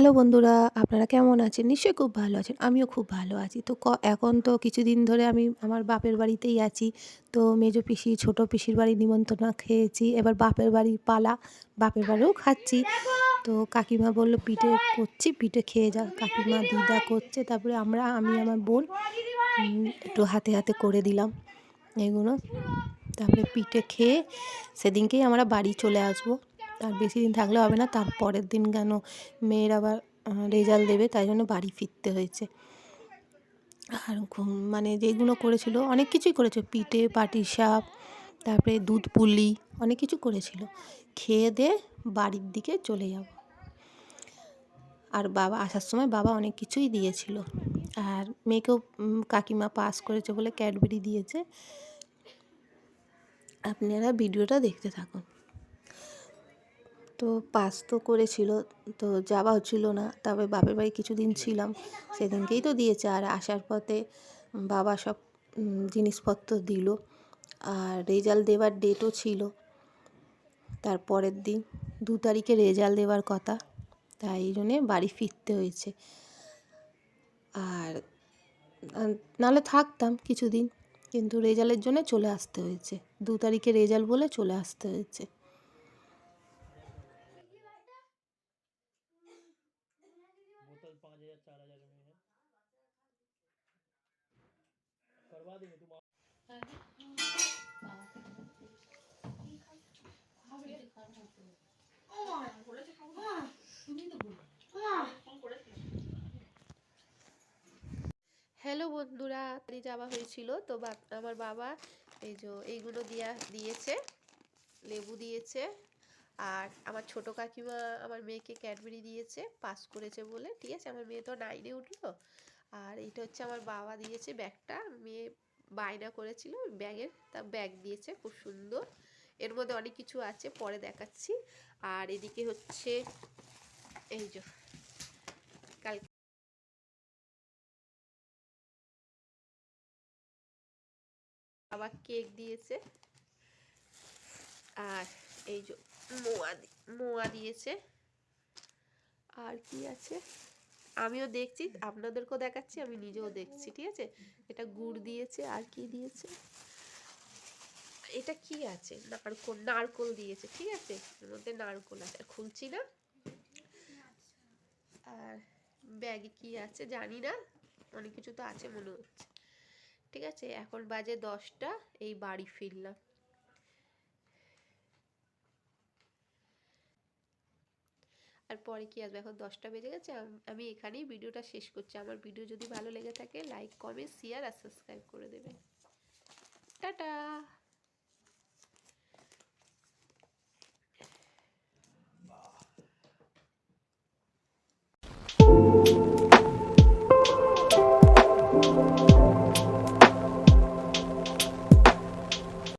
Hello বন্ধুরা, আপনারা কেমন আছেন? নিশ্চয়ই খুব ভালো আছেন। আমিও খুব ভালো আছি। তো এখন তো কিছুদিন ধরে আমি আমার বাপের বাড়িতেই আছি। তো মেজো পিসি, ছোটো পিসির বাড়ির নিমন্ত্রণ খেয়েছি। এবার বাপের বাড়ির পালা। বাপের বাড়িও খাচ্ছি। তো কাকিমা বলল পিঠে করছি, পিঠে খেয়ে যা। কাকিমা, দিদা করছে। তারপরে আমি আমার বোন একটু হাতে হাতে করে দিলাম এগুলো। তারপরে পিঠে খেয়ে সেদিনকেই আমরা বাড়ি চলে আসবো। আর বেশি দিন থাকলে হবে না, তার পরের দিন কেন মেয়ের আবার রেজাল্ট দেবে, তাই জন্য বাড়ি ফিরতে হয়েছে। আর মানে যেগুলো করেছিল অনেক কিছুই করেছে, পিঠে, পাটিসাপ, তারপরে দুধ পুলি, অনেক কিছু করেছিল। খেয়ে দিয়ে বাড়ির দিকে চলে যাব। আর বাবা আসার সময় বাবা অনেক কিছুই দিয়েছিল। আর মেয়েকেও কাকিমা পাস করেছে বলে ক্যাডবেরি দিয়েছে। আপনারা ভিডিওটা দেখতে থাকুন। তো পাস তো করেছিল, তো যাওয়া হচ্ছিল না। তবে বাপের বাড়ি কিছুদিন ছিলাম, সেদিনকেই তো দিয়েছে। আর আসার পথে বাবা সব জিনিসপত্র দিল। আর রেজাল্ট দেওয়ার ডেটও ছিল তার পরের দিন, 2 তারিখে রেজাল্ট দেওয়ার কথা, তাই জন্যে বাড়ি ফিরতে হয়েছে। আর নাহলে থাকতাম কিছুদিন, কিন্তু রেজাল্টের জন্য চলে আসতে হয়েছে। 2 তারিখে রেজাল্ট বলে চলে আসতে হয়েছে। बोतल 5,000 4,000 में है, करवा देंगे तुम। হ্যালো বন্ধুরা, বাড়ি যাওয়া হয়েছিল। তো আমার বাবা এইগুলো দিয়েছে, লেবু দিয়েছে। আর আমার ছোট কাকিমা আমার মেয়েকে ক্যাডবেরি দিয়েছে, পাস করেছে বলে। ঠিক আছে, আমার মেয়ে তো 9-এ উঠলো। আর এটা হচ্ছে আমার বাবা দিয়েছে ব্যাগটা, মেয়ে বায়না করেছিল ব্যাগ দিয়েছে, খুব সুন্দর। এর মধ্যে অনেক কিছু আছে, পরে দেখাচ্ছি। আর এদিকে হচ্ছে এই যে কালকে বাবা কেক দিয়েছে। আর এই যে মোয়া দিয়েছে। আর কি আছে আমিও দেখছি, আপনাদেরকেও দেখাচ্ছি, আমি নিজেও দেখছি। ঠিক আছে, এটা গুড় দিয়েছে। আর কি দিয়েছে, এটা কি আছে, নারকোল দিয়েছে। ঠিক আছে, এর মধ্যে নারকোল আছে, আর খুলছি না। আর ব্যাগে কি আছে জানি না, অনেক কিছু তো আছে মনে হচ্ছে। ঠিক আছে, এখন বাজে 10টা, এই বাড়ি ফিরলাম। আর পরে কি আসবে, এখন 10টা বেজে গেছে। আমি এখানেই ভিডিওটা শেষ করছি। আমার ভিডিও যদি ভালো লেগে থাকে, লাইক, কমেন্ট, শেয়ার আর সাবস্ক্রাইব করে দেবেন। টাটা।